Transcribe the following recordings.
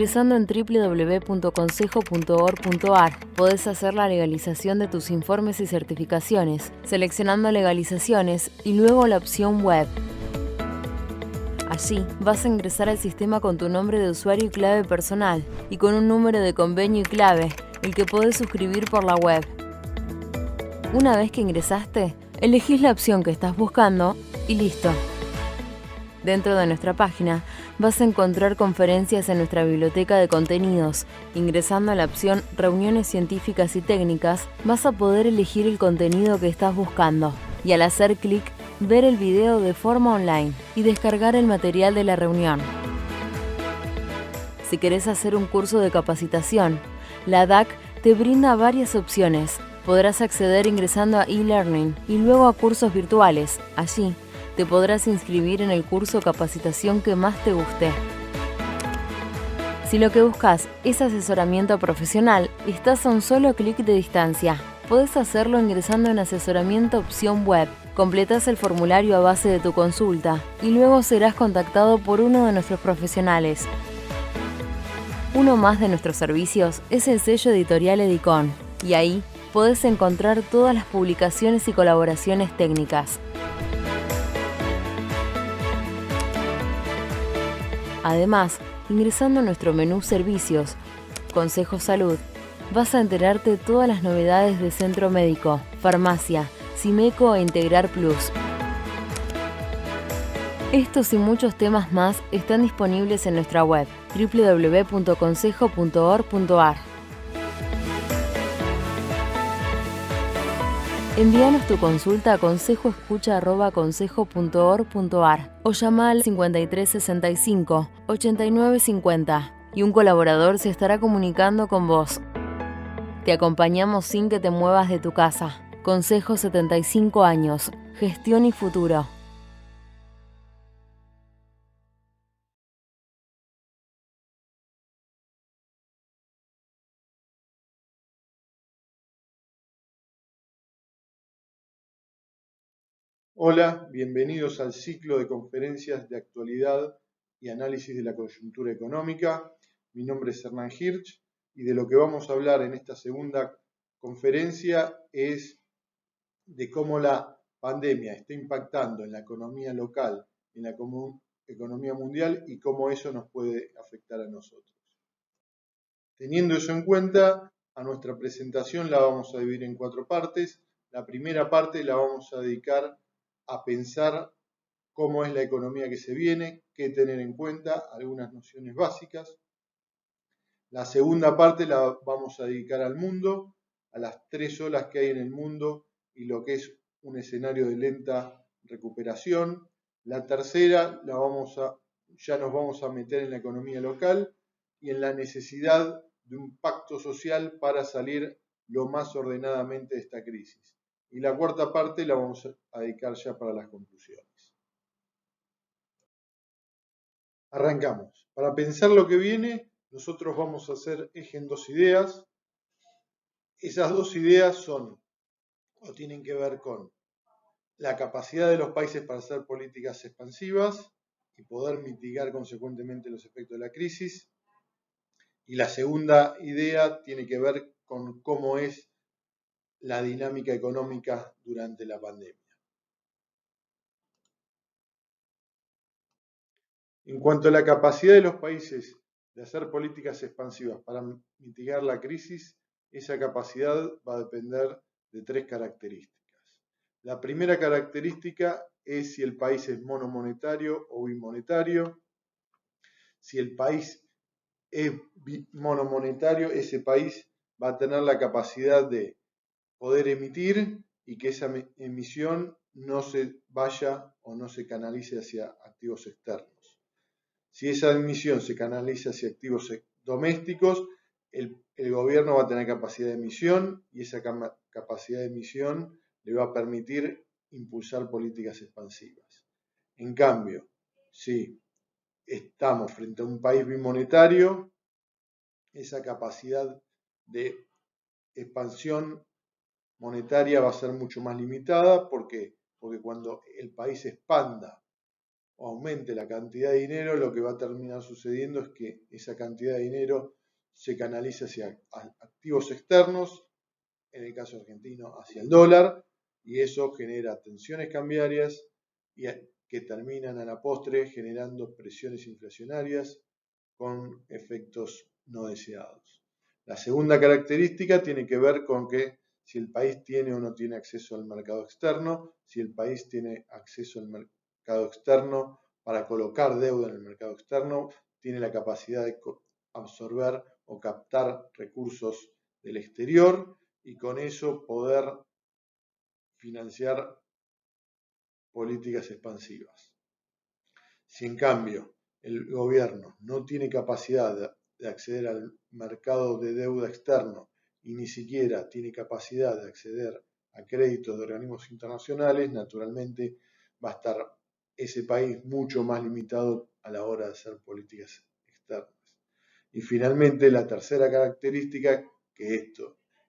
Ingresando en www.consejo.org.ar podés hacer la legalización de tus informes y certificaciones, seleccionando legalizaciones y luego la opción web. Allí vas a ingresar al sistema con tu nombre de usuario y clave personal y con un número de convenio y clave, el que podés suscribir por la web. Una vez que ingresaste, elegís la opción que estás buscando y listo. Dentro de nuestra página vas a encontrar conferencias en nuestra biblioteca de contenidos. Ingresando a la opción Reuniones científicas y técnicas, vas a poder elegir el contenido que estás buscando y al hacer clic, ver el video de forma online y descargar el material de la reunión. Si querés hacer un curso de capacitación, la DAC te brinda varias opciones. Podrás acceder ingresando a e-learning y luego a cursos virtuales. Allí te podrás inscribir en el curso o capacitación que más te guste. Si lo que buscas es asesoramiento profesional, estás a un solo clic de distancia. Podés hacerlo ingresando en asesoramiento opción web. Completás el formulario a base de tu consulta y luego serás contactado por uno de nuestros profesionales. Uno más de nuestros servicios es el sello editorial Edicon, y ahí podés encontrar todas las publicaciones y colaboraciones técnicas. Además, ingresando a nuestro menú Servicios, Consejo Salud, vas a enterarte de todas las novedades de Centro Médico, Farmacia, Simeco e Integrar Plus. Estos y muchos temas más están disponibles en nuestra web www.consejo.org.ar. Envíanos tu consulta a consejoescucha@consejo.org.ar o llama al 5365 8950 y un colaborador se estará comunicando con vos. Te acompañamos sin que te muevas de tu casa. Consejo 75 años. Gestión y futuro. Hola, bienvenidos al ciclo de conferencias de actualidad y análisis de la coyuntura económica. Mi nombre es Hernán Hirsch y de lo que vamos a hablar en esta segunda conferencia es de cómo la pandemia está impactando en la economía local, en la economía mundial y cómo eso nos puede afectar a nosotros. Teniendo eso en cuenta, a nuestra presentación la vamos a dividir en 4 partes. La primera parte la vamos a dedicar a pensar cómo es la economía que se viene, qué tener en cuenta, algunas nociones básicas. La segunda parte la vamos a dedicar al mundo, a las 3 olas que hay en el mundo y lo que es un escenario de lenta recuperación. La tercera ya nos vamos a meter en la economía local y en la necesidad de un pacto social para salir lo más ordenadamente de esta crisis. Y la cuarta parte la vamos a dedicar ya para las conclusiones. Arrancamos. Para pensar lo que viene, nosotros vamos a hacer eje en 2 ideas. Esas 2 ideas tienen que ver con la capacidad de los países para hacer políticas expansivas y poder mitigar consecuentemente los efectos de la crisis. Y la segunda idea tiene que ver con cómo es la dinámica económica durante la pandemia. En cuanto a la capacidad de los países de hacer políticas expansivas para mitigar la crisis, esa capacidad va a depender de 3 características. La primera característica es si el país es monomonetario o bimonetario. Si el país es monomonetario, ese país va a tener la capacidad de poder emitir y que esa emisión no se vaya o no se canalice hacia activos externos. Si esa emisión se canaliza hacia activos domésticos, el gobierno va a tener capacidad de emisión y esa capacidad de emisión le va a permitir impulsar políticas expansivas. En cambio, si estamos frente a un país bimonetario, esa capacidad de expansión monetaria va a ser mucho más limitada. ¿Por qué? Porque cuando el país expanda o aumente la cantidad de dinero, lo que va a terminar sucediendo es que esa cantidad de dinero se canaliza hacia activos externos, en el caso argentino hacia el dólar, y eso genera tensiones cambiarias que terminan a la postre generando presiones inflacionarias con efectos no deseados. La segunda característica tiene que ver con que si el país tiene o no tiene acceso al mercado externo, si el país tiene acceso al mercado externo para colocar deuda en el mercado externo, tiene la capacidad de absorber o captar recursos del exterior y con eso poder financiar políticas expansivas. Si en cambio el gobierno no tiene capacidad de acceder al mercado de deuda externo y ni siquiera tiene capacidad de acceder a créditos de organismos internacionales, naturalmente va a estar ese país mucho más limitado a la hora de hacer políticas externas. Y finalmente la tercera característica, que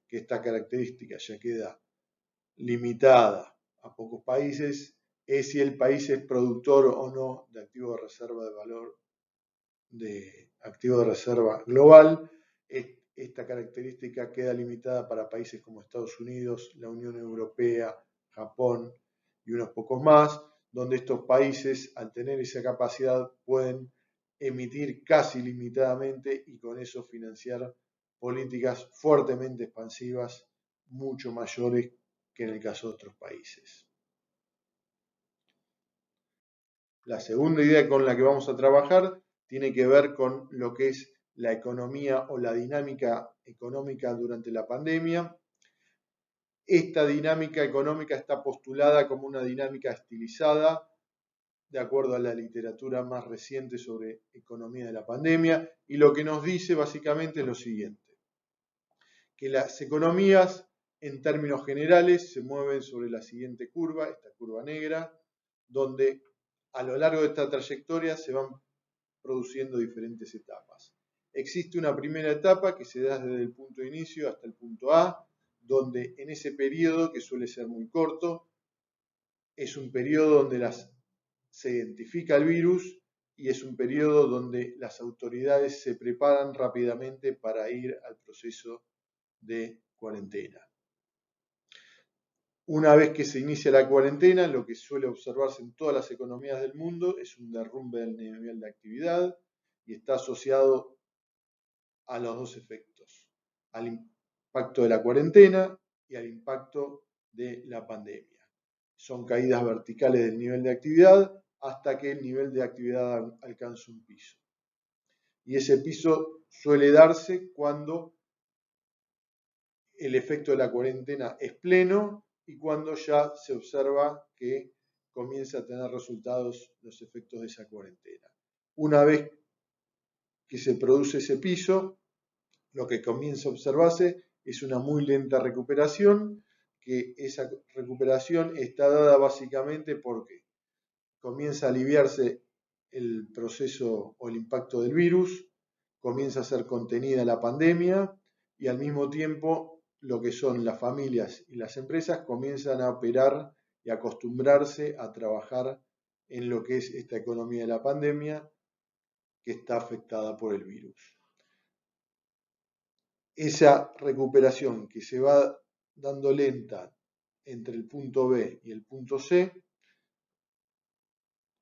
esta característica ya queda limitada a pocos países, es si el país es productor o no de activos de reserva de valor, de activos de reserva global. Esta característica queda limitada para países como Estados Unidos, la Unión Europea, Japón y unos pocos más, donde estos países, al tener esa capacidad, pueden emitir casi limitadamente y con eso financiar políticas fuertemente expansivas, mucho mayores que en el caso de otros países. La segunda idea con la que vamos a trabajar tiene que ver con lo que es la economía o la dinámica económica durante la pandemia. Esta dinámica económica está postulada como una dinámica estilizada, de acuerdo a la literatura más reciente sobre economía de la pandemia, y lo que nos dice básicamente es lo siguiente, que las economías en términos generales se mueven sobre la siguiente curva, esta curva negra, donde a lo largo de esta trayectoria se van produciendo diferentes etapas. Existe una primera etapa que se da desde el punto de inicio hasta el punto A, donde en ese periodo, que suele ser muy corto, es un periodo donde se identifica el virus y es un periodo donde las autoridades se preparan rápidamente para ir al proceso de cuarentena. Una vez que se inicia la cuarentena, lo que suele observarse en todas las economías del mundo es un derrumbe del nivel de actividad y está asociado a los dos efectos, al impacto de la cuarentena y al impacto de la pandemia. Son caídas verticales del nivel de actividad hasta que el nivel de actividad alcanza un piso. Y ese piso suele darse cuando el efecto de la cuarentena es pleno y cuando ya se observa que comienza a tener resultados los efectos de esa cuarentena. Una vez que se produce ese piso, lo que comienza a observarse es una muy lenta recuperación, que esa recuperación está dada básicamente porque comienza a aliviarse el proceso o el impacto del virus, comienza a ser contenida la pandemia y al mismo tiempo lo que son las familias y las empresas comienzan a operar y a acostumbrarse a trabajar en lo que es esta economía de la pandemia que está afectada por el virus. Esa recuperación que se va dando lenta entre el punto B y el punto C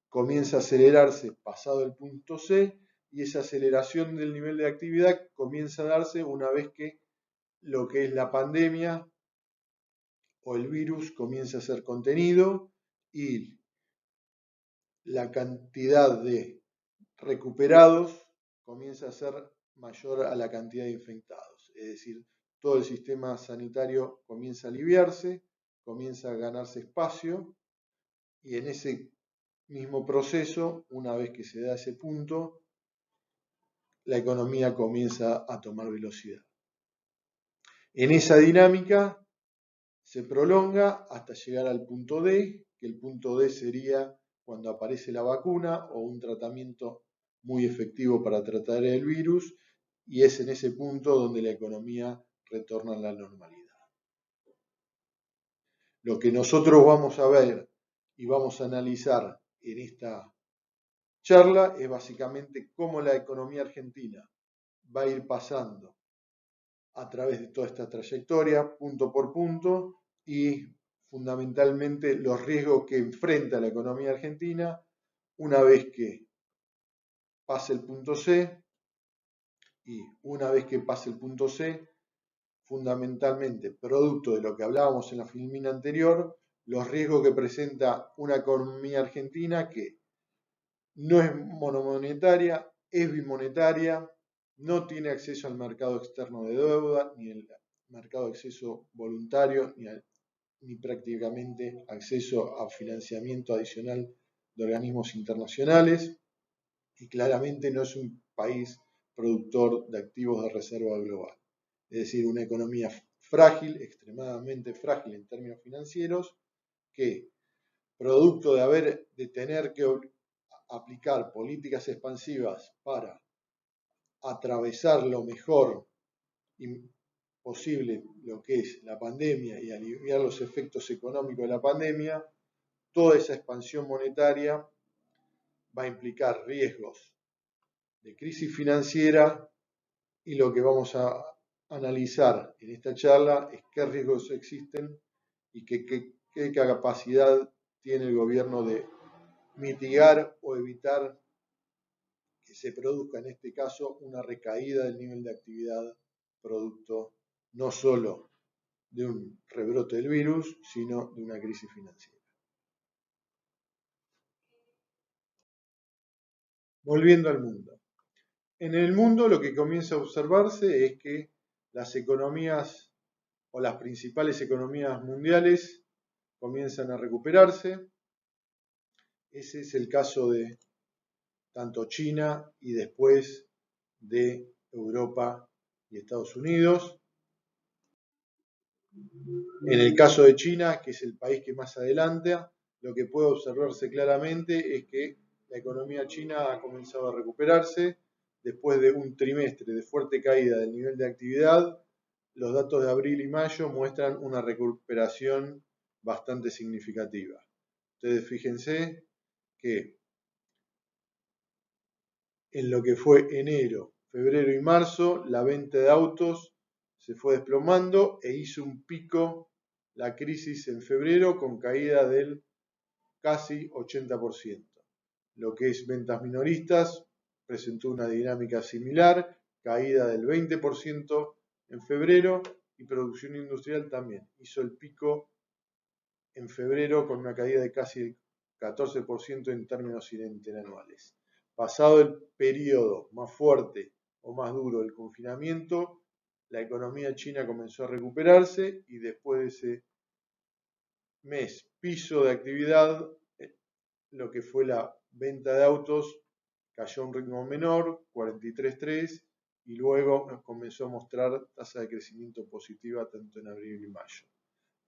comienza a acelerarse pasado el punto C y esa aceleración del nivel de actividad comienza a darse una vez que lo que es la pandemia o el virus comienza a ser contenido y la cantidad de recuperados comienza a ser mayor a la cantidad de infectados. Es decir, todo el sistema sanitario comienza a aliviarse, comienza a ganarse espacio y en ese mismo proceso, una vez que se da ese punto, la economía comienza a tomar velocidad. En esa dinámica se prolonga hasta llegar al punto D, que el punto D sería cuando aparece la vacuna o un tratamiento muy efectivo para tratar el virus, y es en ese punto donde la economía retorna a la normalidad. Lo que nosotros vamos a ver y vamos a analizar en esta charla es básicamente cómo la economía argentina va a ir pasando a través de toda esta trayectoria, punto por punto, y fundamentalmente los riesgos que enfrenta la economía argentina una vez que pase el punto C, y una vez que pase el punto C, fundamentalmente, producto de lo que hablábamos en la filmina anterior, los riesgos que presenta una economía argentina que no es monomonetaria, es bimonetaria, no tiene acceso al mercado externo de deuda, ni el mercado de acceso voluntario, ni prácticamente acceso a financiamiento adicional de organismos internacionales, y claramente no es un país productor de activos de reserva global. Es decir, una economía frágil, extremadamente frágil en términos financieros, que producto de tener que aplicar políticas expansivas para atravesar lo mejor posible lo que es la pandemia y aliviar los efectos económicos de la pandemia, toda esa expansión monetaria va a implicar riesgos de crisis financiera, y lo que vamos a analizar en esta charla es qué riesgos existen y qué capacidad tiene el gobierno de mitigar o evitar que se produzca en este caso una recaída del nivel de actividad producto no solo de un rebrote del virus, sino de una crisis financiera. Volviendo al mundo. En el mundo lo que comienza a observarse es que las economías o las principales economías mundiales comienzan a recuperarse. Ese es el caso de tanto China y después de Europa y Estados Unidos. En el caso de China, que es el país que más adelanta, lo que puede observarse claramente es que la economía china ha comenzado a recuperarse después de un trimestre de fuerte caída del nivel de actividad. Los datos de abril y mayo muestran una recuperación bastante significativa. Ustedes fíjense que en lo que fue enero, febrero y marzo, la venta de autos se fue desplomando e hizo un pico la crisis en febrero con caída del casi 80%. Lo que es ventas minoristas presentó una dinámica similar, caída del 20% en febrero, y producción industrial también hizo el pico en febrero con una caída de casi el 14% en términos interanuales. Pasado el periodo más fuerte o más duro del confinamiento, la economía china comenzó a recuperarse y después de ese mes piso de actividad, lo que fue la venta de autos cayó a un ritmo menor, 43,3, y luego comenzó a mostrar tasa de crecimiento positiva tanto en abril y mayo.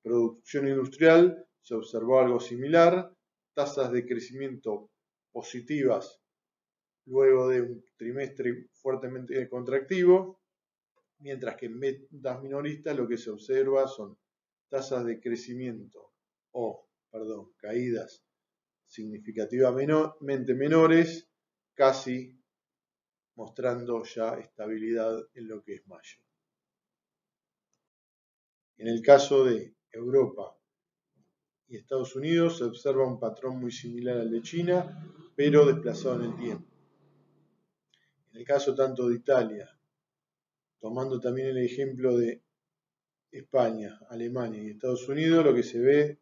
Producción industrial se observó algo similar, tasas de crecimiento positivas luego de un trimestre fuertemente contractivo, mientras que en ventas minoristas lo que se observa son tasas de crecimiento caídas significativamente menores, casi mostrando ya estabilidad en lo que es mayo. En el caso de Europa y Estados Unidos se observa un patrón muy similar al de China, pero desplazado en el tiempo. En el caso tanto de Italia, tomando también el ejemplo de España, Alemania y Estados Unidos, lo que se ve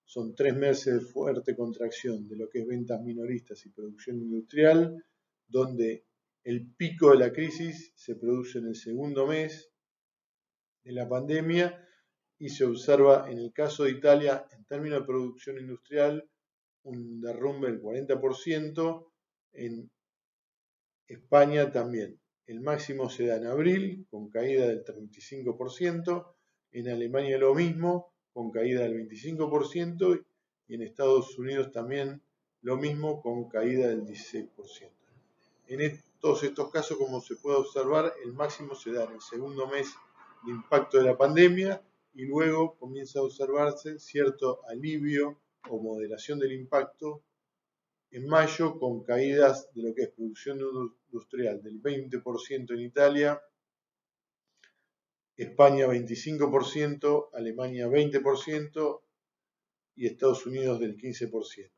son 3 meses de fuerte contracción de lo que es ventas minoristas y producción industrial, donde el pico de la crisis se produce en el segundo mes de la pandemia, y se observa en el caso de Italia, en términos de producción industrial, un derrumbe del 40%, en España también. El máximo se da en abril, con caída del 35%, en Alemania lo mismo, con caída del 25%, y en Estados Unidos también lo mismo, con caída del 16%. En todos estos casos, como se puede observar, el máximo se da en el segundo mes de impacto de la pandemia, y luego comienza a observarse cierto alivio o moderación del impacto en mayo, con caídas de lo que es producción industrial del 20% en Italia, España 25%, Alemania 20% y Estados Unidos del 15%.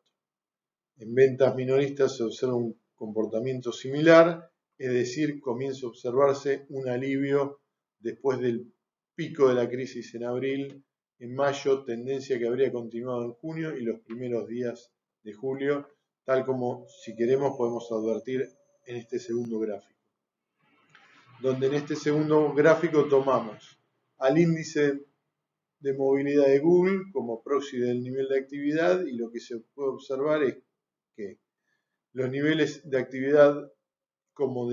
En ventas minoristas se observa un comportamiento similar, es decir, comienza a observarse un alivio después del pico de la crisis en abril, en mayo, tendencia que habría continuado en junio y los primeros días de julio, tal como, si queremos, podemos advertir en este segundo gráfico. Donde en este segundo gráfico tomamos al índice de movilidad de Google como proxy del nivel de actividad, y lo que se puede observar es que los niveles de actividad, como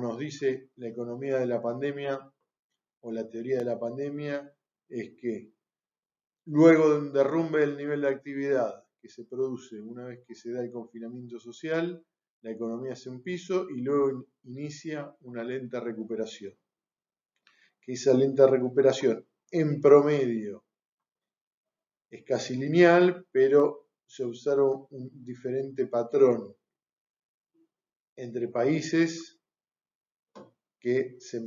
nos dice la economía de la pandemia o la teoría de la pandemia, es que luego de un derrumbe del nivel de actividad que se produce una vez que se da el confinamiento social, la economía hace un piso y luego inicia una lenta recuperación. Que esa lenta recuperación en promedio es casi lineal, pero se observa un diferente patrón entre países que se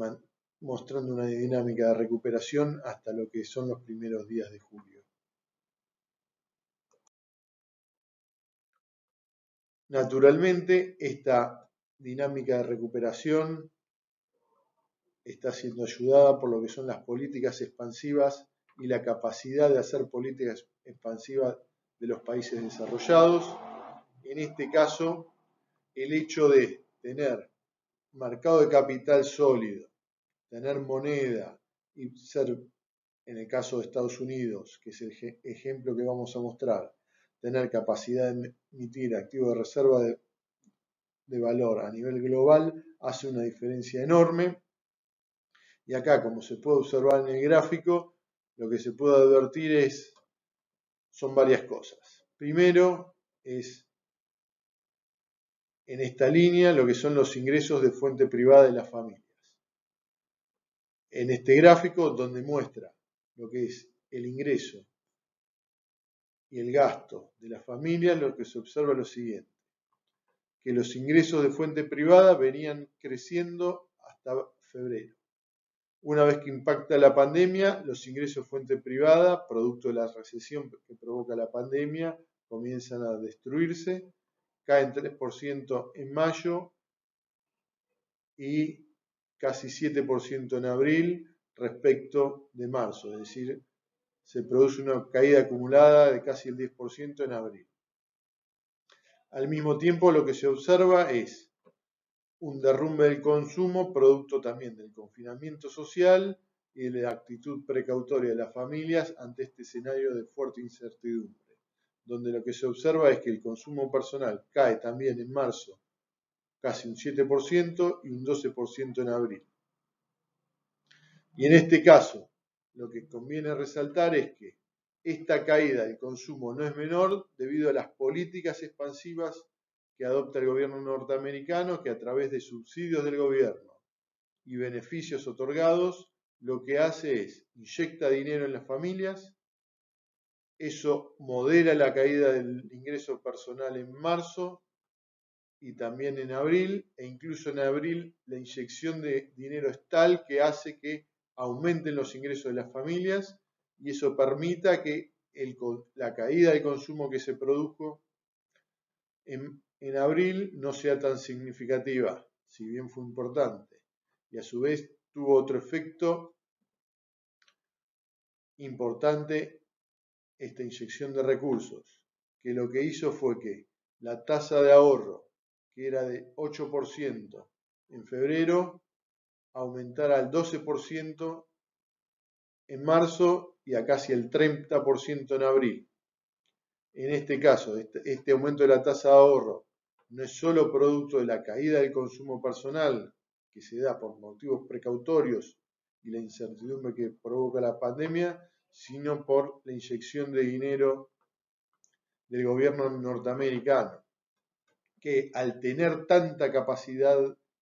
mostrando una dinámica de recuperación hasta lo que son los primeros días de julio. Naturalmente, esta dinámica de recuperación está siendo ayudada por lo que son las políticas expansivas y la capacidad de hacer políticas expansivas de los países desarrollados. En este caso, el hecho de tener mercado de capital sólido, tener moneda y ser, en el caso de Estados Unidos, que es el ejemplo que vamos a mostrar, tener capacidad de emitir activos de reserva de valor a nivel global, hace una diferencia enorme. Y acá, como se puede observar en el gráfico, lo que se puede advertir son varias cosas. Primero es en esta línea lo que son los ingresos de fuente privada de las familias. En este gráfico, donde muestra lo que es el ingreso y el gasto de las familias, lo que se observa es lo siguiente, que los ingresos de fuente privada venían creciendo hasta febrero. Una vez que impacta la pandemia, los ingresos de fuente privada, producto de la recesión que provoca la pandemia, comienzan a destruirse, caen 3% en mayo y casi 7% en abril respecto de marzo, es decir, se produce una caída acumulada de casi el 10% en abril. Al mismo tiempo, lo que se observa es un derrumbe del consumo, producto también del confinamiento social y de la actitud precautoria de las familias ante este escenario de fuerte incertidumbre, donde lo que se observa es que el consumo personal cae también en marzo casi un 7% y un 12% en abril. Y en este caso, lo que conviene resaltar es que esta caída del consumo no es menor debido a las políticas expansivas que adopta el gobierno norteamericano, que a través de subsidios del gobierno y beneficios otorgados, lo que hace es inyecta dinero en las familias, eso modera la caída del ingreso personal en marzo y también en abril, e incluso en abril la inyección de dinero es tal que hace que aumenten los ingresos de las familias y eso permita que la caída de consumo que se produjo en abril no sea tan significativa, si bien fue importante. Y a su vez tuvo otro efecto importante esta inyección de recursos, que lo que hizo fue que la tasa de ahorro, que era de 8% en febrero, aumentara al 12% en marzo y a casi el 30% en abril. En este caso, este aumento de la tasa de ahorro no es solo producto de la caída del consumo personal, que se da por motivos precautorios y la incertidumbre que provoca la pandemia, sino por la inyección de dinero del gobierno norteamericano, que al tener tanta capacidad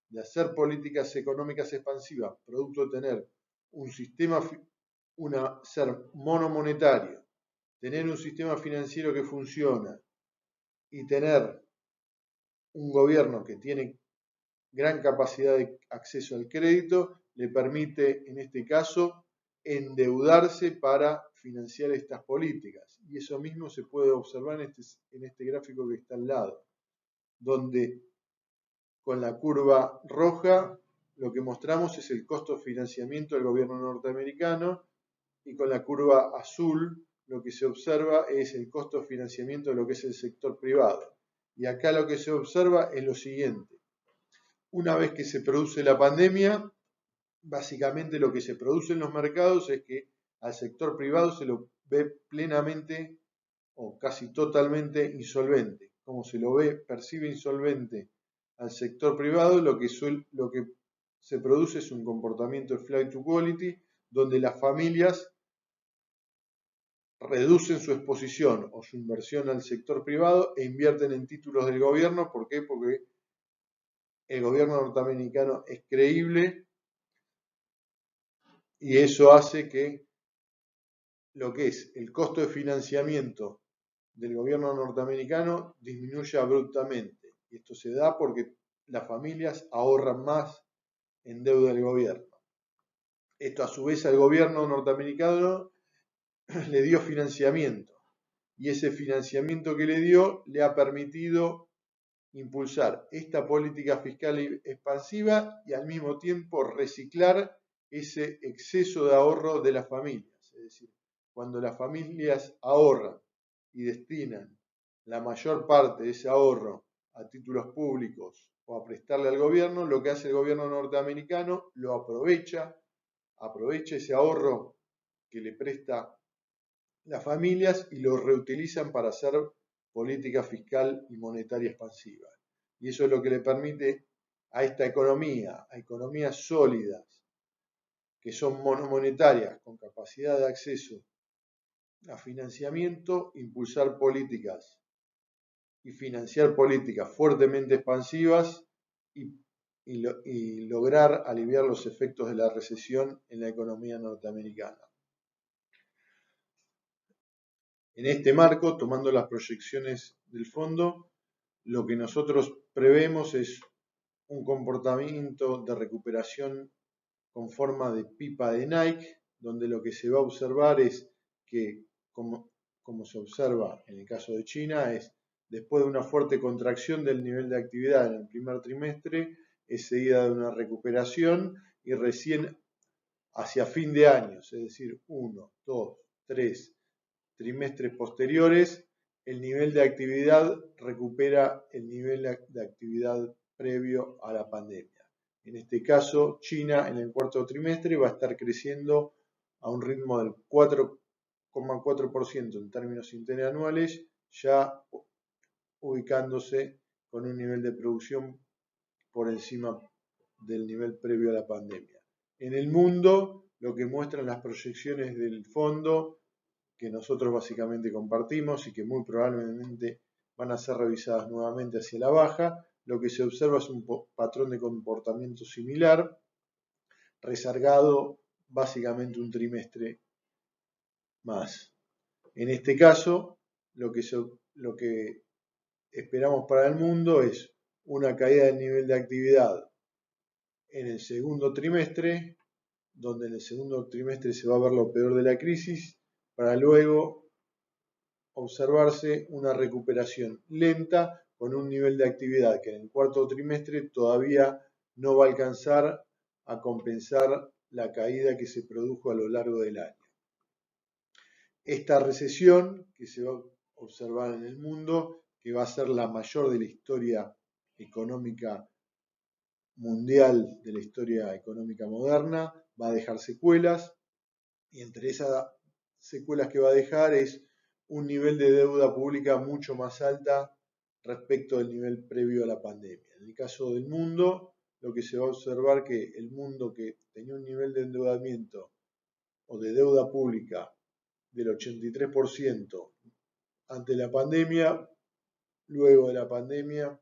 de hacer políticas económicas expansivas, producto de tener un sistema, ser monomonetario, tener un sistema financiero que funciona y tener un gobierno que tiene gran capacidad de acceso al crédito, le permite, en este caso, endeudarse para financiar estas políticas. Y eso mismo se puede observar en este gráfico que está al lado, donde con la curva roja lo que mostramos es el costo de financiamiento del gobierno norteamericano y con la curva azul lo que se observa es el costo de financiamiento de lo que es el sector privado. Y acá lo que se observa es lo siguiente. Una vez que se produce la pandemia, básicamente lo que se produce en los mercados es que al sector privado se lo ve plenamente o casi totalmente insolvente. Como se lo ve, percibe insolvente al sector privado, lo que se produce es un comportamiento de flight to quality, donde las familias reducen su exposición o su inversión al sector privado e invierten en títulos del gobierno. ¿Por qué? Porque el gobierno norteamericano es creíble y eso hace que lo que es el costo de financiamiento del gobierno norteamericano disminuya abruptamente. Y esto se da porque las familias ahorran más en deuda del gobierno. Esto a su vez al gobierno norteamericano le dio financiamiento y ese financiamiento que le dio le ha permitido impulsar esta política fiscal expansiva y al mismo tiempo reciclar ese exceso de ahorro de las familias. Es decir, cuando las familias ahorran y destinan la mayor parte de ese ahorro a títulos públicos o a prestarle al gobierno, lo que hace el gobierno norteamericano lo aprovecha ese ahorro que le presta las familias y lo reutilizan para hacer política fiscal y monetaria expansiva. Y eso es lo que le permite a esta economía, a economías sólidas, que son monomonetarias, con capacidad de acceso a financiamiento, impulsar políticas y financiar políticas fuertemente expansivas y lograr aliviar los efectos de la recesión en la economía norteamericana. En este marco, tomando las proyecciones del fondo, lo que nosotros prevemos es un comportamiento de recuperación con forma de pipa de Nike, donde lo que se va a observar es que, como se observa en el caso de China, es después de una fuerte contracción del nivel de actividad en el primer trimestre, es seguida de una recuperación y recién hacia fin de año, es decir, 1, 2, 3 trimestres posteriores, el nivel de actividad recupera el nivel de actividad previo a la pandemia. En este caso, China en el cuarto trimestre va a estar creciendo a un ritmo del 4,4% en términos interanuales, ya ubicándose con un nivel de producción por encima del nivel previo a la pandemia. En el mundo, lo que muestran las proyecciones del fondo que nosotros básicamente compartimos y que muy probablemente van a ser revisadas nuevamente hacia la baja, lo que se observa es un patrón de comportamiento similar, rezagado básicamente un trimestre más. En este caso, lo que esperamos para el mundo es una caída del nivel de actividad en el segundo trimestre, donde en el segundo trimestre se va a ver lo peor de la crisis, para luego observarse una recuperación lenta con un nivel de actividad que en el cuarto trimestre todavía no va a alcanzar a compensar la caída que se produjo a lo largo del año. Esta recesión que se va a observar en el mundo, que va a ser la mayor de la historia económica mundial, de la historia económica moderna, va a dejar secuelas y entre esas secuelas que va a dejar es un nivel de deuda pública mucho más alta respecto del nivel previo a la pandemia. En el caso del mundo, lo que se va a observar que el mundo que tenía un nivel de endeudamiento o de deuda pública del 83% ante la pandemia, luego de la pandemia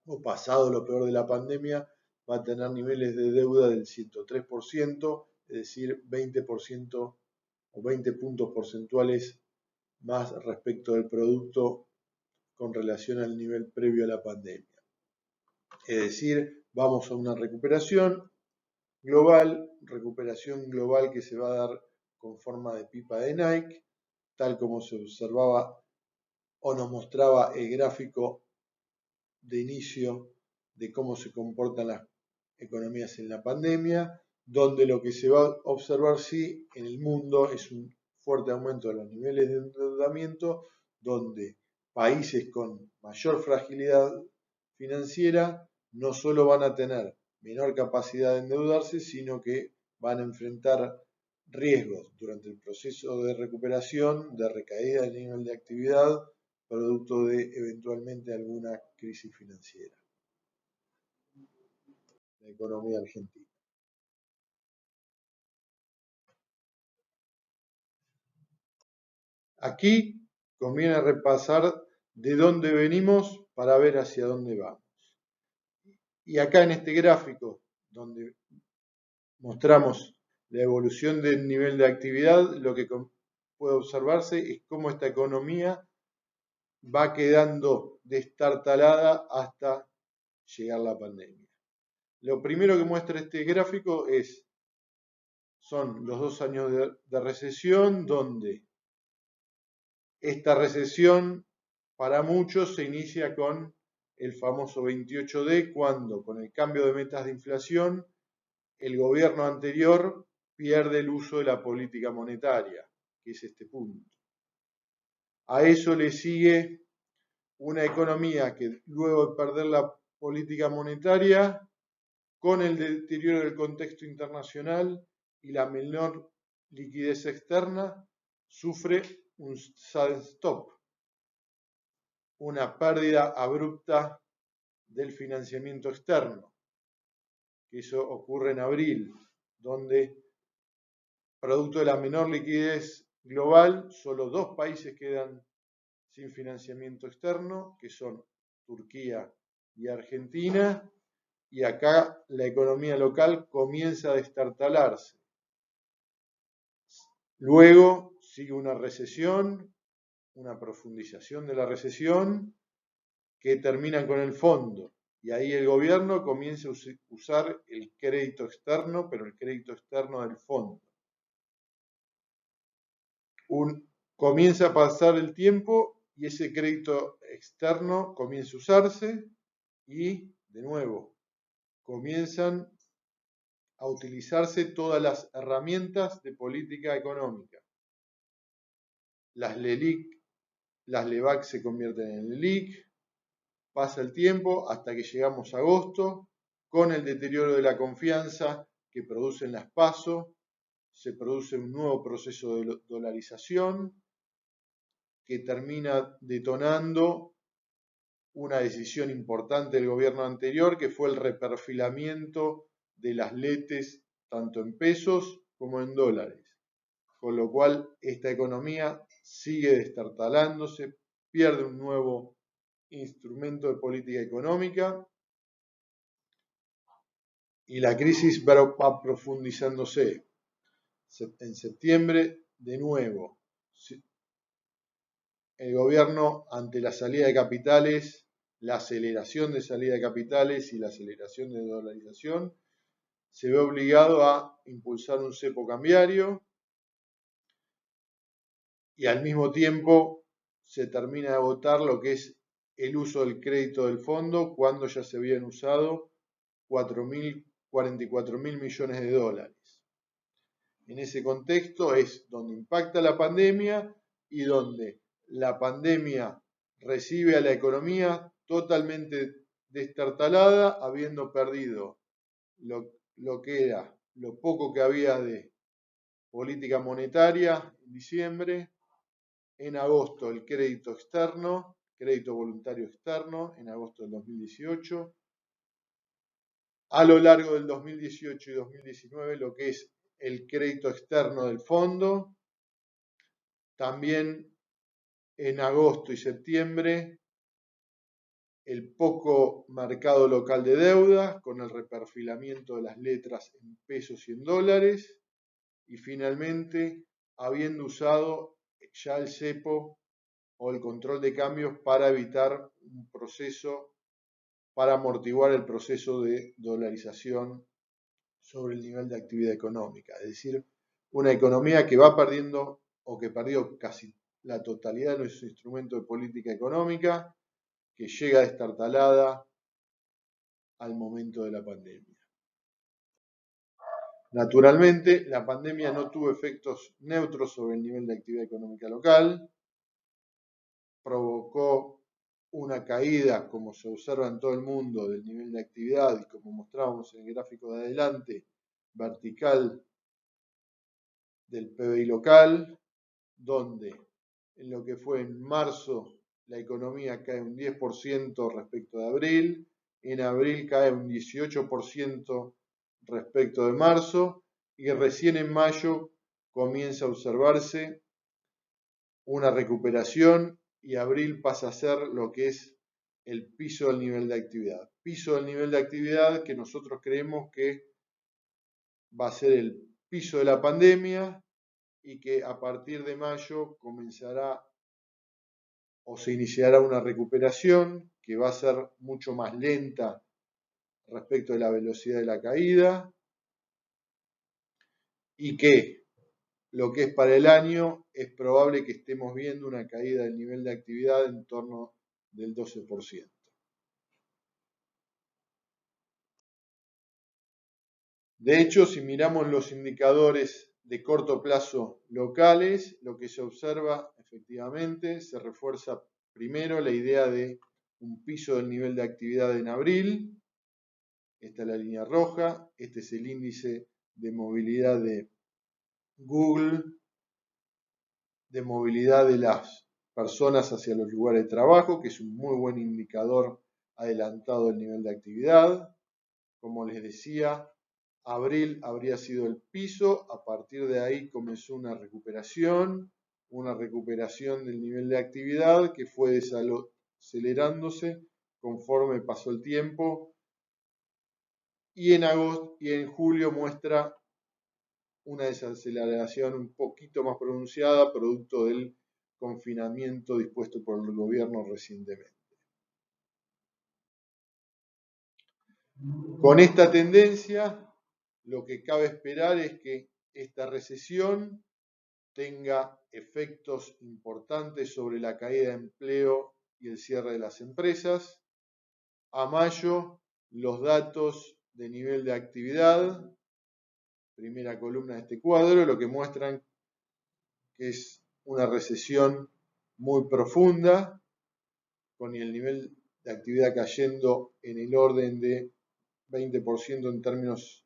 o pasado lo peor de la pandemia, va a tener niveles de deuda del 103%, es decir, 20% o 20 puntos porcentuales más respecto del Producto con relación al nivel previo a la pandemia. Es decir, vamos a una recuperación global que se va a dar con forma de pipa de Nike, tal como se observaba o nos mostraba el gráfico de inicio de cómo se comportan las economías en la pandemia, donde lo que se va a observar sí en el mundo es un fuerte aumento de los niveles de endeudamiento, donde países con mayor fragilidad financiera no solo van a tener menor capacidad de endeudarse, sino que van a enfrentar riesgos durante el proceso de recuperación, de recaída del nivel de actividad, producto de eventualmente alguna crisis financiera. La economía argentina. Aquí conviene repasar de dónde venimos para ver hacia dónde vamos. Y acá en este gráfico, donde mostramos la evolución del nivel de actividad, lo que puede observarse es cómo esta economía va quedando destartalada hasta llegar la pandemia. Lo primero que muestra este gráfico son los 2 años de recesión, donde esta recesión para muchos se inicia con el famoso 28D, cuando con el cambio de metas de inflación, el gobierno anterior pierde el uso de la política monetaria, que es este punto. A eso le sigue una economía que luego de perder la política monetaria, con el deterioro del contexto internacional y la menor liquidez externa, sufre un sudden stop, una pérdida abrupta del financiamiento externo, que eso ocurre en abril, donde, producto de la menor liquidez global, solo 2 países quedan sin financiamiento externo, que son Turquía y Argentina, y acá la economía local comienza a destartalarse. Luego sigue una recesión, una profundización de la recesión, que termina con el fondo. Y ahí el gobierno comienza a usar el crédito externo, pero el crédito externo del fondo. Comienza a pasar el tiempo y ese crédito externo comienza a usarse y, de nuevo, comienzan a utilizarse todas las herramientas de política económica. Las LELIC, las LEVAC se convierten en LELIC, pasa el tiempo hasta que llegamos a agosto, con el deterioro de la confianza que producen las PASO, se produce un nuevo proceso de dolarización que termina detonando una decisión importante del gobierno anterior, que fue el reperfilamiento de las LETES tanto en pesos como en dólares, con lo cual esta economía sigue destartalándose, pierde un nuevo instrumento de política económica y la crisis va profundizándose. En septiembre, de nuevo, el gobierno, ante la salida de capitales, la aceleración de salida de capitales y la aceleración de dolarización, se ve obligado a impulsar un cepo cambiario y al mismo tiempo se termina de agotar lo que es el uso del crédito del fondo, cuando ya se habían usado 44.000 millones de dólares. En ese contexto es donde impacta la pandemia y donde la pandemia recibe a la economía totalmente destartalada, habiendo perdido lo que era, lo poco que había de política monetaria en diciembre, en agosto el crédito externo, crédito voluntario externo, en agosto del 2018, a lo largo del 2018 y 2019 lo que es el crédito externo del fondo, también en agosto y septiembre el poco mercado local de deuda con el reperfilamiento de las letras en pesos y en dólares, y finalmente habiendo usado ya el cepo o el control de cambios para evitar un proceso, para amortiguar el proceso de dolarización sobre el nivel de actividad económica. Es decir, una economía que va perdiendo o que perdió casi la totalidad de los instrumentos de política económica, que llega destartalada al momento de la pandemia. Naturalmente, la pandemia no tuvo efectos neutros sobre el nivel de actividad económica local, provocó una caída, como se observa en todo el mundo, del nivel de actividad y como mostrábamos en el gráfico de adelante, vertical del PBI local, donde en lo que fue en marzo la economía cae un 10% respecto de abril, en abril cae un 18% respecto de marzo y recién en mayo comienza a observarse una recuperación y abril pasa a ser lo que es el piso del nivel de actividad. Piso del nivel de actividad que nosotros creemos que va a ser el piso de la pandemia y que a partir de mayo comenzará o se iniciará una recuperación que va a ser mucho más lenta respecto de la velocidad de la caída y que lo que es para el año es probable que estemos viendo una caída del nivel de actividad en torno del 12%. De hecho, si miramos los indicadores de corto plazo locales, lo que se observa efectivamente se refuerza primero la idea de un piso del nivel de actividad en abril. Esta es la línea roja, este es el índice de movilidad de Google, de movilidad de las personas hacia los lugares de trabajo, que es un muy buen indicador adelantado del nivel de actividad. Como les decía, abril habría sido el piso, a partir de ahí comenzó una recuperación del nivel de actividad que fue desacelerándose conforme pasó el tiempo y en agosto y en julio muestra una desaceleración un poquito más pronunciada producto del confinamiento dispuesto por el gobierno recientemente. Con esta tendencia, lo que cabe esperar es que esta recesión tenga efectos importantes sobre la caída de empleo y el cierre de las empresas. A mayo, los datos de nivel de actividad, primera columna de este cuadro, lo que muestran que es una recesión muy profunda, con el nivel de actividad cayendo en el orden de 20% en términos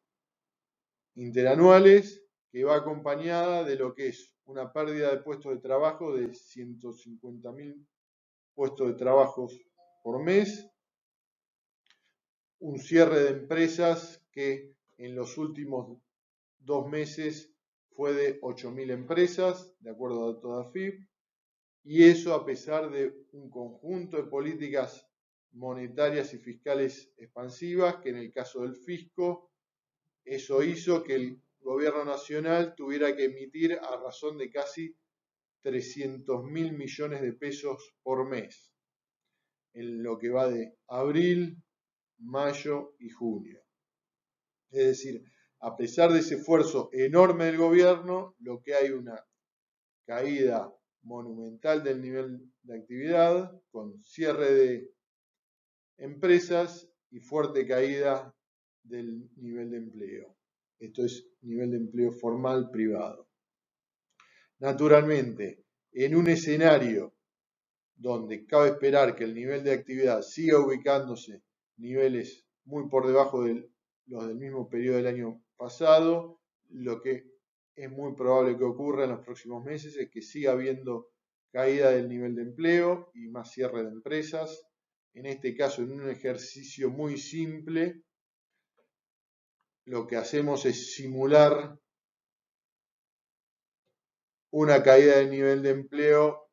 interanuales, que va acompañada de lo que es una pérdida de puestos de trabajo de 150.000 puestos de trabajo por mes, un cierre de empresas que en los últimos 2 meses fue de 8.000 empresas, de acuerdo a datos de AFIP, y eso a pesar de un conjunto de políticas monetarias y fiscales expansivas, que en el caso del fisco, eso hizo que el gobierno nacional tuviera que emitir a razón de casi 300.000 millones de pesos por mes, en lo que va de abril, mayo y junio. Es decir, a pesar de ese esfuerzo enorme del gobierno, lo que hay una caída monumental del nivel de actividad, con cierre de empresas y fuerte caída del nivel de empleo. Esto es nivel de empleo formal privado. Naturalmente, en un escenario donde cabe esperar que el nivel de actividad siga ubicándose niveles muy por debajo de los del mismo periodo del año pasado, lo que es muy probable que ocurra en los próximos meses es que siga habiendo caída del nivel de empleo y más cierre de empresas. En este caso, en un ejercicio muy simple, lo que hacemos es simular una caída del nivel de empleo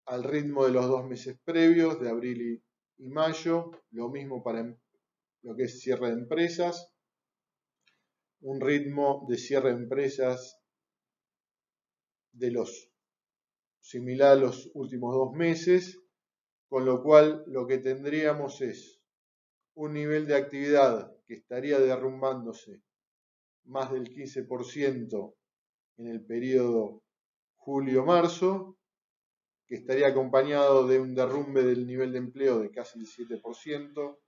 al ritmo de los 2 meses previos, de abril y mayo, lo mismo para lo que es cierre de empresas, un ritmo de cierre de empresas de los similar a los últimos 2 meses, con lo cual lo que tendríamos es un nivel de actividad que estaría derrumbándose más del 15% en el periodo julio-marzo, que estaría acompañado de un derrumbe del nivel de empleo de casi el 7%,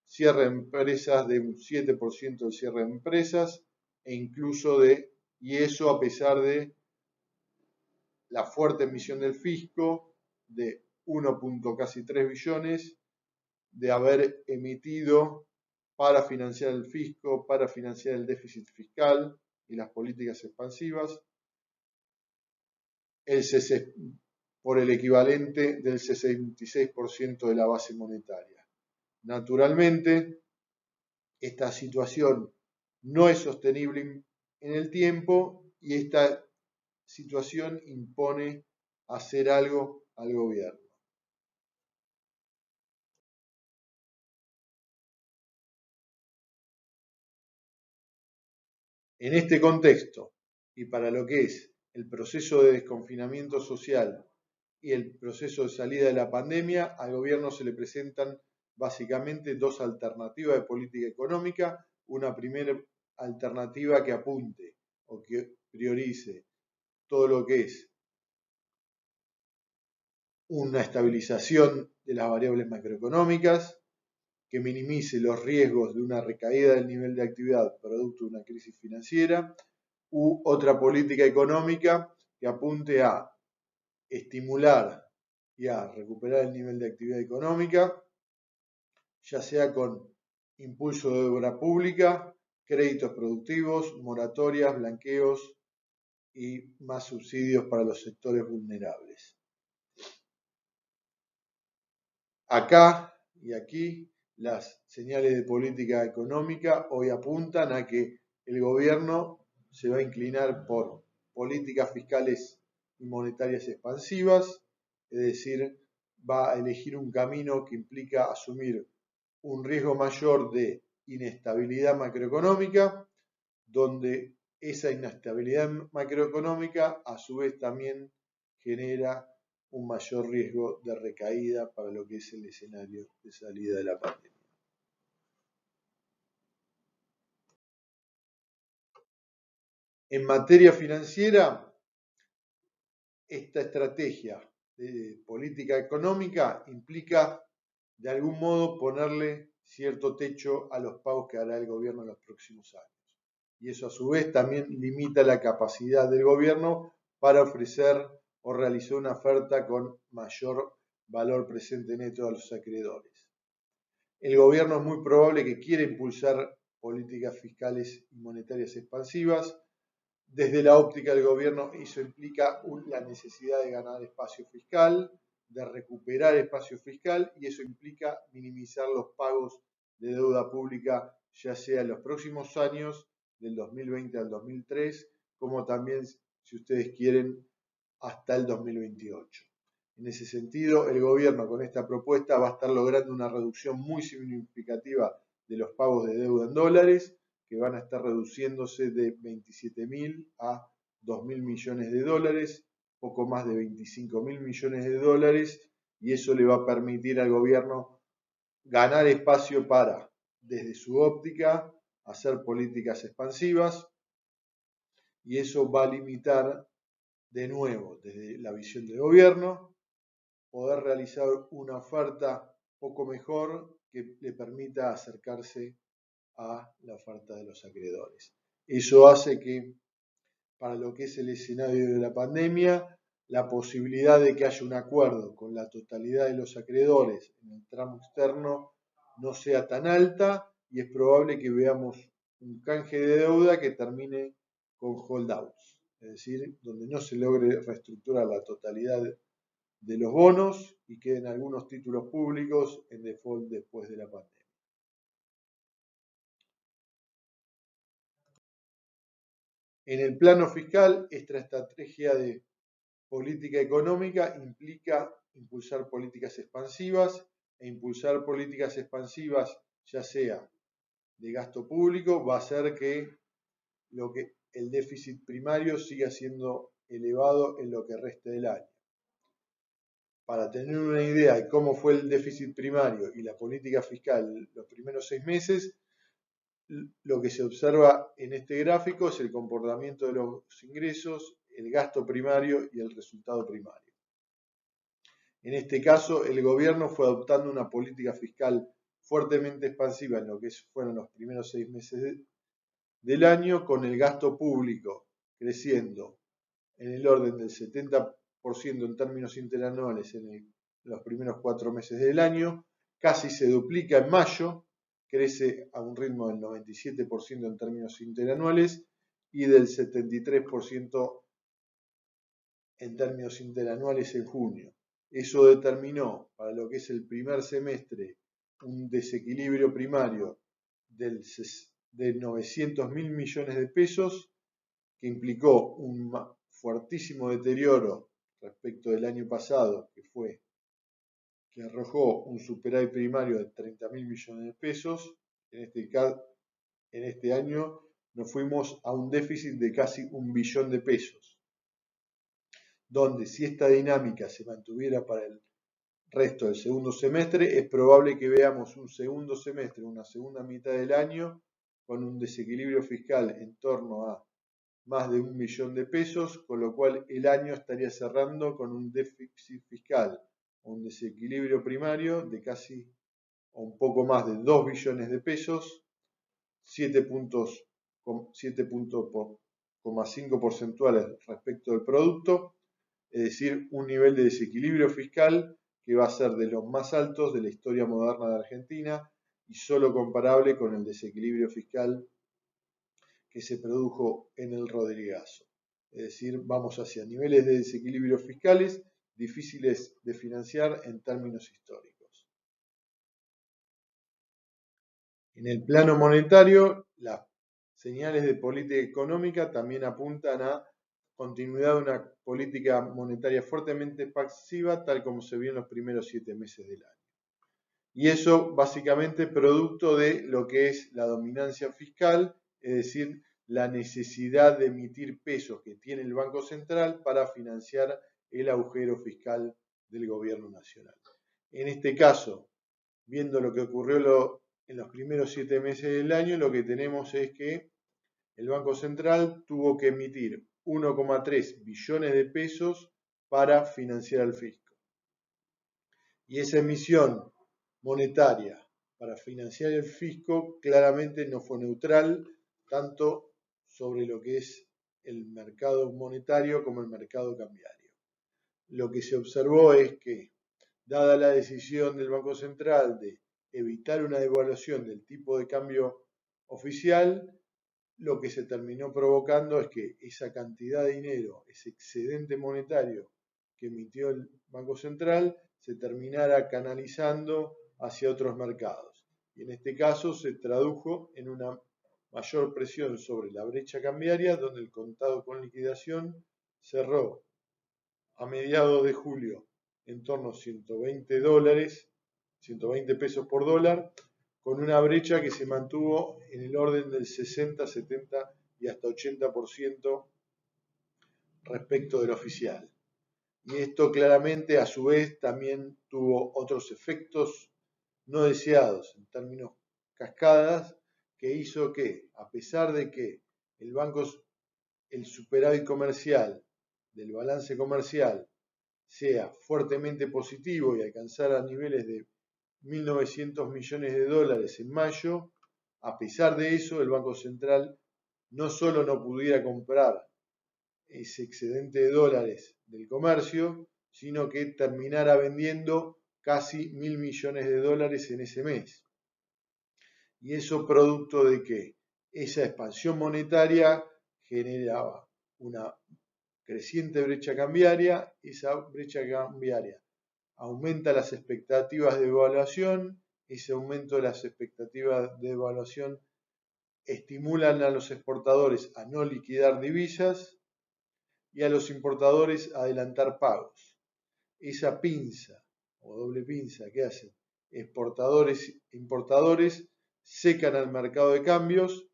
cierre de empresas de un 7% del cierre de empresas, e incluso y eso a pesar de la fuerte emisión del fisco de 1,3 billones de haber emitido para financiar el fisco, para financiar el déficit fiscal y las políticas expansivas, por el equivalente del 66% de la base monetaria. Naturalmente, esta situación no es sostenible en el tiempo y esta situación impone hacer algo al gobierno. En este contexto, y para lo que es el proceso de desconfinamiento social y el proceso de salida de la pandemia, al gobierno se le presentan básicamente dos alternativas de política económica. Una primera alternativa que apunte o que priorice todo lo que es una estabilización de las variables macroeconómicas, que minimice los riesgos de una recaída del nivel de actividad producto de una crisis financiera, u otra política económica que apunte a estimular y a recuperar el nivel de actividad económica, ya sea con impulso de obra pública, créditos productivos, moratorias, blanqueos y más subsidios para los sectores vulnerables. Acá y aquí las señales de política económica hoy apuntan a que el gobierno se va a inclinar por políticas fiscales y monetarias expansivas, es decir, va a elegir un camino que implica asumir un riesgo mayor de inestabilidad macroeconómica, donde esa inestabilidad macroeconómica a su vez también genera un mayor riesgo de recaída para lo que es el escenario de salida de la pandemia. En materia financiera, esta estrategia de política económica implica de algún modo ponerle cierto techo a los pagos que hará el gobierno en los próximos años. Y eso a su vez también limita la capacidad del gobierno para ofrecer o realizar una oferta con mayor valor presente neto a los acreedores. El gobierno es muy probable que quiera impulsar políticas fiscales y monetarias expansivas. Desde la óptica del gobierno, eso implica la necesidad de ganar espacio fiscal, de recuperar espacio fiscal, y eso implica minimizar los pagos de deuda pública, ya sea en los próximos años, del 2020 al 2003, como también, si ustedes quieren, hasta el 2028. En ese sentido, el gobierno con esta propuesta va a estar logrando una reducción muy significativa de los pagos de deuda en dólares, que van a estar reduciéndose de 27.000 a 2.000 millones de dólares, poco más de 25.000 millones de dólares, y eso le va a permitir al gobierno ganar espacio para, desde su óptica, hacer políticas expansivas, y eso va a limitar, de nuevo, desde la visión del gobierno, poder realizar una oferta poco mejor que le permita acercarse a la oferta de los acreedores. Eso hace que, para lo que es el escenario de la pandemia, la posibilidad de que haya un acuerdo con la totalidad de los acreedores en el tramo externo no sea tan alta, y es probable que veamos un canje de deuda que termine con holdouts, es decir, donde no se logre reestructurar la totalidad de los bonos y queden algunos títulos públicos en default después de la pandemia. En el plano fiscal, esta estrategia de política económica implica impulsar políticas expansivas, e impulsar políticas expansivas, ya sea de gasto público, va a hacer que el déficit primario siga siendo elevado en lo que resta del año. Para tener una idea de cómo fue el déficit primario y la política fiscal los primeros 6 meses, lo que se observa en este gráfico es el comportamiento de los ingresos, el gasto primario y el resultado primario. En este caso, el gobierno fue adoptando una política fiscal fuertemente expansiva en lo que fueron los primeros 6 meses del año, con el gasto público creciendo en el orden del 70% en términos interanuales en los primeros 4 meses del año, casi se duplica en mayo, crece a un ritmo del 97% en términos interanuales y del 73% en términos interanuales en junio. Eso determinó para lo que es el primer semestre un desequilibrio primario de 900.000 millones de pesos, que implicó un fuertísimo deterioro respecto del año pasado, que arrojó un superávit primario de 30.000 millones de pesos. En este año nos fuimos a un déficit de casi 1 billón de pesos, donde si esta dinámica se mantuviera para el resto del segundo semestre, es probable que veamos un segundo semestre, una segunda mitad del año, con un desequilibrio fiscal en torno a más de 1 billón de pesos, con lo cual el año estaría cerrando con un déficit fiscal, un desequilibrio primario de casi o un poco más de 2 billones de pesos, 7,5 porcentuales respecto del producto, es decir, un nivel de desequilibrio fiscal que va a ser de los más altos de la historia moderna de Argentina y solo comparable con el desequilibrio fiscal que se produjo en el Rodrigazo. Es decir, vamos hacia niveles de desequilibrio fiscales difíciles de financiar en términos históricos. En el plano monetario, las señales de política económica también apuntan a continuidad de una política monetaria fuertemente expansiva, tal como se vio en los primeros 7 meses del año. Y eso básicamente producto de lo que es la dominancia fiscal, es decir, la necesidad de emitir pesos que tiene el Banco Central para financiar el agujero fiscal del gobierno nacional. En este caso, viendo lo que ocurrió en los primeros 7 meses del año, lo que tenemos es que el Banco Central tuvo que emitir 1,3 billones de pesos para financiar al fisco. Y esa emisión monetaria para financiar el fisco claramente no fue neutral, tanto sobre lo que es el mercado monetario como el mercado cambiario. Lo que se observó es que, dada la decisión del Banco Central de evitar una devaluación del tipo de cambio oficial, lo que se terminó provocando es que esa cantidad de dinero, ese excedente monetario que emitió el Banco Central, se terminara canalizando hacia otros mercados. Y en este caso se tradujo en una mayor presión sobre la brecha cambiaria, donde el contado con liquidación cerró a mediados de julio en torno a $120, 120 pesos por dólar, con una brecha que se mantuvo en el orden del 60, 70 y hasta 80% respecto del oficial. Y esto claramente a su vez también tuvo otros efectos no deseados en términos cascadas, que hizo que, a pesar de que el superávit comercial del balance comercial sea fuertemente positivo y alcanzara niveles de 1.900 millones de dólares en mayo, a pesar de eso el Banco Central no solo no pudiera comprar ese excedente de dólares del comercio, sino que terminara vendiendo casi 1.000 millones de dólares en ese mes. Y eso producto de que esa expansión monetaria generaba una creciente brecha cambiaria, esa brecha cambiaria aumenta las expectativas de devaluación, ese aumento de las expectativas de devaluación estimulan a los exportadores a no liquidar divisas y a los importadores a adelantar pagos. Esa pinza o doble pinza que hacen exportadores e importadores secan al mercado de cambios,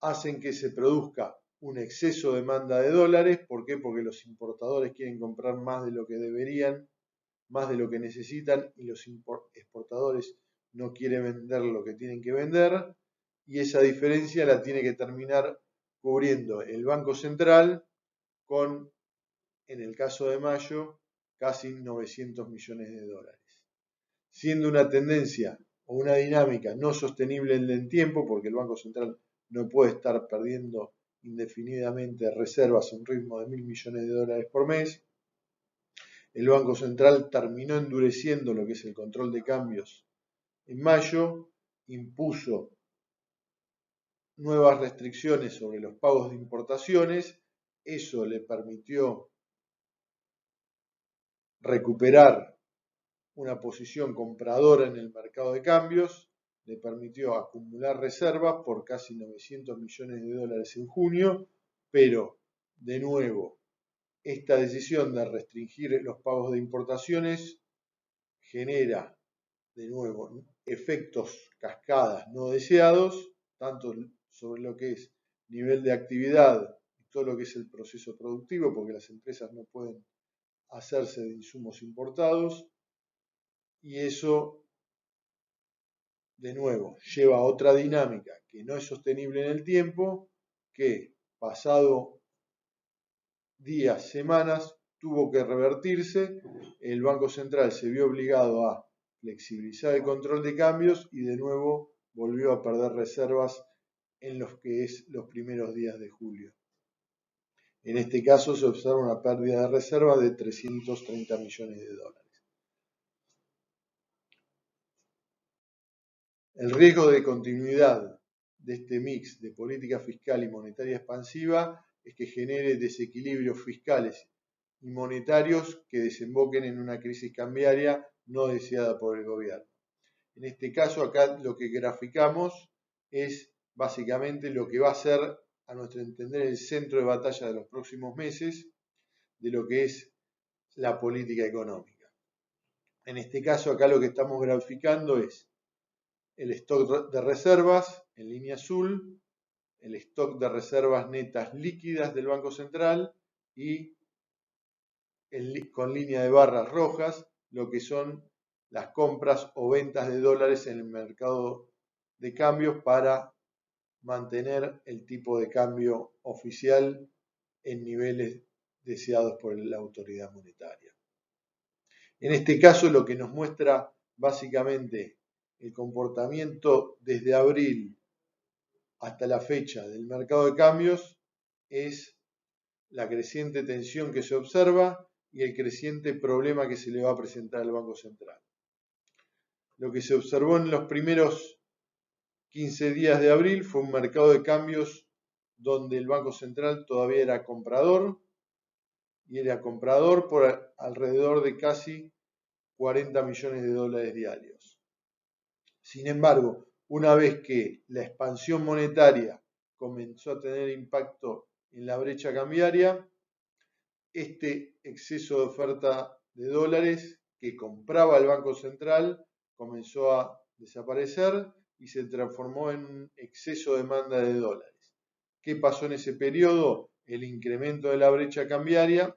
hacen que se produzca un exceso de demanda de dólares. ¿Por qué? Porque los importadores quieren comprar más de lo que deberían, más de lo que necesitan, y los exportadores no quieren vender lo que tienen que vender, y esa diferencia la tiene que terminar cubriendo el Banco Central con, en el caso de mayo, casi 900 millones de dólares. Siendo una tendencia o una dinámica no sostenible en el tiempo, porque el Banco Central no puede estar perdiendo indefinidamente reservas a un ritmo de 1.000 millones de dólares por mes. El Banco Central terminó endureciendo lo que es el control de cambios en mayo, impuso nuevas restricciones sobre los pagos de importaciones. Eso le permitió recuperar una posición compradora en el mercado de cambios, le permitió acumular reservas por casi 900 millones de dólares en junio, pero de nuevo, esta decisión de restringir los pagos de importaciones genera de nuevo efectos cascadas no deseados, tanto sobre lo que es nivel de actividad y todo lo que es el proceso productivo, porque las empresas no pueden hacerse de insumos importados, y eso de nuevo lleva a otra dinámica que no es sostenible en el tiempo, que pasado días, semanas, tuvo que revertirse. El Banco Central se vio obligado a flexibilizar el control de cambios y de nuevo volvió a perder reservas en los que es los primeros días de julio. En este caso se observa una pérdida de reserva de 330 millones de dólares. El riesgo de continuidad de este mix de política fiscal y monetaria expansiva es que genere desequilibrios fiscales y monetarios que desemboquen en una crisis cambiaria no deseada por el gobierno. En este caso, acá lo que graficamos es básicamente lo que va a ser, a nuestro entender, el centro de batalla de los próximos meses de lo que es la política económica. En este caso, acá lo que estamos graficando es el stock de reservas en línea azul, el stock de reservas netas líquidas del Banco Central y con línea de barras rojas lo que son las compras o ventas de dólares en el mercado de cambios para mantener el tipo de cambio oficial en niveles deseados por la autoridad monetaria. En este caso, lo que nos muestra básicamente el comportamiento desde abril hasta la fecha del mercado de cambios es la creciente tensión que se observa y el creciente problema que se le va a presentar al Banco Central. Lo que se observó en los primeros 15 días de abril fue un mercado de cambios donde el Banco Central todavía era comprador, y era comprador por alrededor de casi 40 millones de dólares diarios. Sin embargo, una vez que la expansión monetaria comenzó a tener impacto en la brecha cambiaria, este exceso de oferta de dólares que compraba el Banco Central comenzó a desaparecer y se transformó en un exceso de demanda de dólares. ¿Qué pasó en ese periodo? El incremento de la brecha cambiaria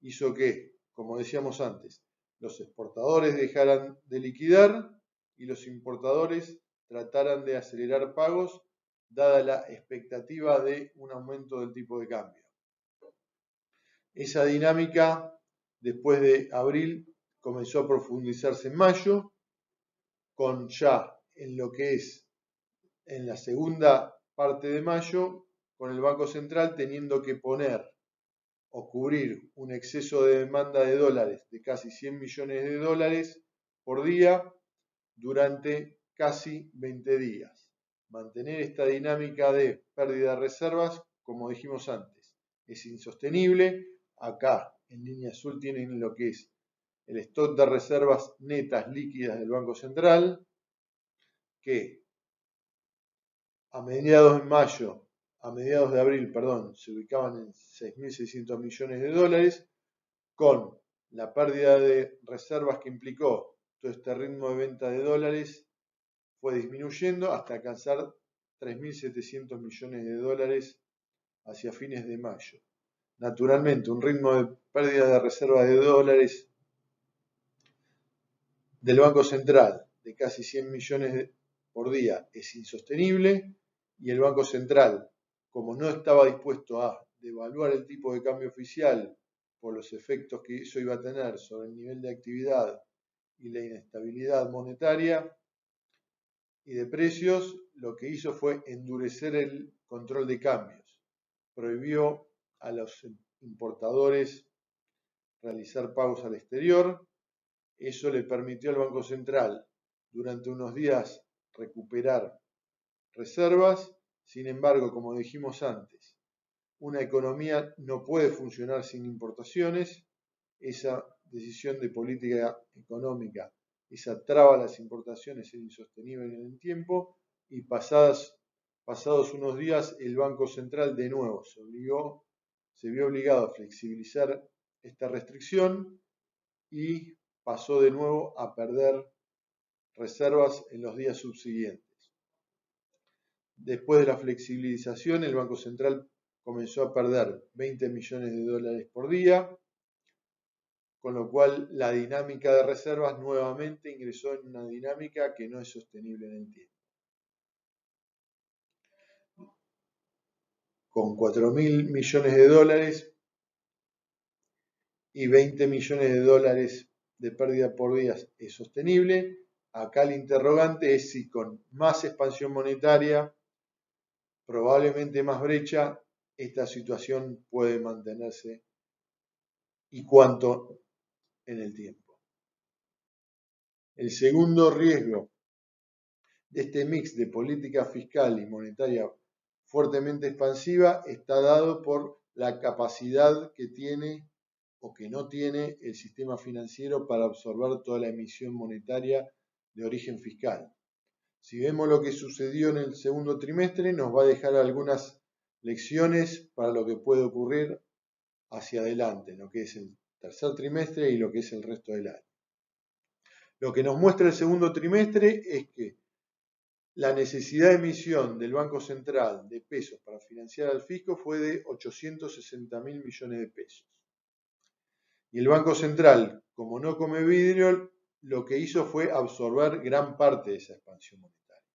hizo que, como decíamos antes, los exportadores dejaran de liquidar y los importadores trataran de acelerar pagos, dada la expectativa de un aumento del tipo de cambio. Esa dinámica, después de abril, comenzó a profundizarse en mayo, con ya en lo que es en la segunda parte de mayo, con el Banco Central teniendo que poner o cubrir un exceso de demanda de dólares de casi 100 millones de dólares por día durante casi 20 días. Mantener esta dinámica de pérdida de reservas, como dijimos antes, es insostenible. Acá en línea azul tienen lo que es el stock de reservas netas líquidas del Banco Central, que a mediados de abril, se ubicaban en 6.600 millones de dólares, con la pérdida de reservas que implicó todo este ritmo de venta de dólares, fue disminuyendo hasta alcanzar 3.700 millones de dólares hacia fines de mayo. Naturalmente, un ritmo de pérdida de reservas de dólares del Banco Central de casi 100 millones por día es insostenible y el Banco Central, como no estaba dispuesto a devaluar el tipo de cambio oficial por los efectos que eso iba a tener sobre el nivel de actividad y la inestabilidad monetaria y de precios, lo que hizo fue endurecer el control de cambios. Prohibió a los importadores realizar pagos al exterior. Eso le permitió al Banco Central durante unos días recuperar reservas. Sin embargo, como dijimos antes, una economía no puede funcionar sin importaciones. Esa decisión de política económica, esa traba a las importaciones es insostenible en el tiempo y pasados unos días el Banco Central de nuevo se vio obligado a flexibilizar esta restricción y pasó de nuevo a perder reservas en los días subsiguientes. Después de la flexibilización, el Banco Central comenzó a perder 20 millones de dólares por día, con lo cual la dinámica de reservas nuevamente ingresó en una dinámica que no es sostenible en el tiempo. Con 4.000 millones de dólares y 20 millones de dólares de pérdida por día es sostenible. Acá el interrogante es si con más expansión monetaria, probablemente más brecha, esta situación puede mantenerse y cuánto en el tiempo. El segundo riesgo de este mix de política fiscal y monetaria fuertemente expansiva está dado por la capacidad que tiene o que no tiene el sistema financiero para absorber toda la emisión monetaria de origen fiscal. Si vemos lo que sucedió en el segundo trimestre, nos va a dejar algunas lecciones para lo que puede ocurrir hacia adelante, en lo que es el tercer trimestre y lo que es el resto del año. Lo que nos muestra el segundo trimestre es que la necesidad de emisión del Banco Central de pesos para financiar al fisco fue de 860.000 millones de pesos. Y el Banco Central, como no come vidrio, lo que hizo fue absorber gran parte de esa expansión monetaria,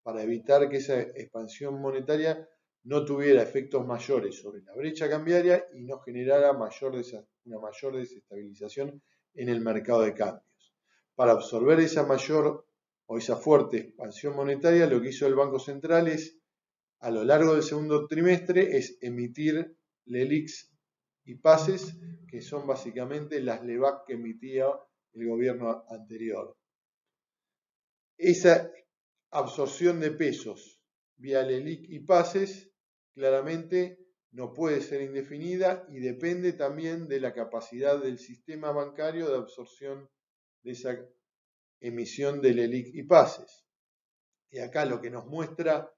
para evitar que esa expansión monetaria no tuviera efectos mayores sobre la brecha cambiaria y no generara una mayor desestabilización en el mercado de cambios. Para absorber esa mayor o esa fuerte expansión monetaria, lo que hizo el Banco Central es, a lo largo del segundo trimestre, es emitir LELIQs y PASES, que son básicamente las LEBAC que emitía el gobierno anterior. Esa absorción de pesos vía LELIQ y PASES claramente no puede ser indefinida y depende también de la capacidad del sistema bancario de absorción de esa emisión de LELIQ y PASES. Y acá lo que nos muestra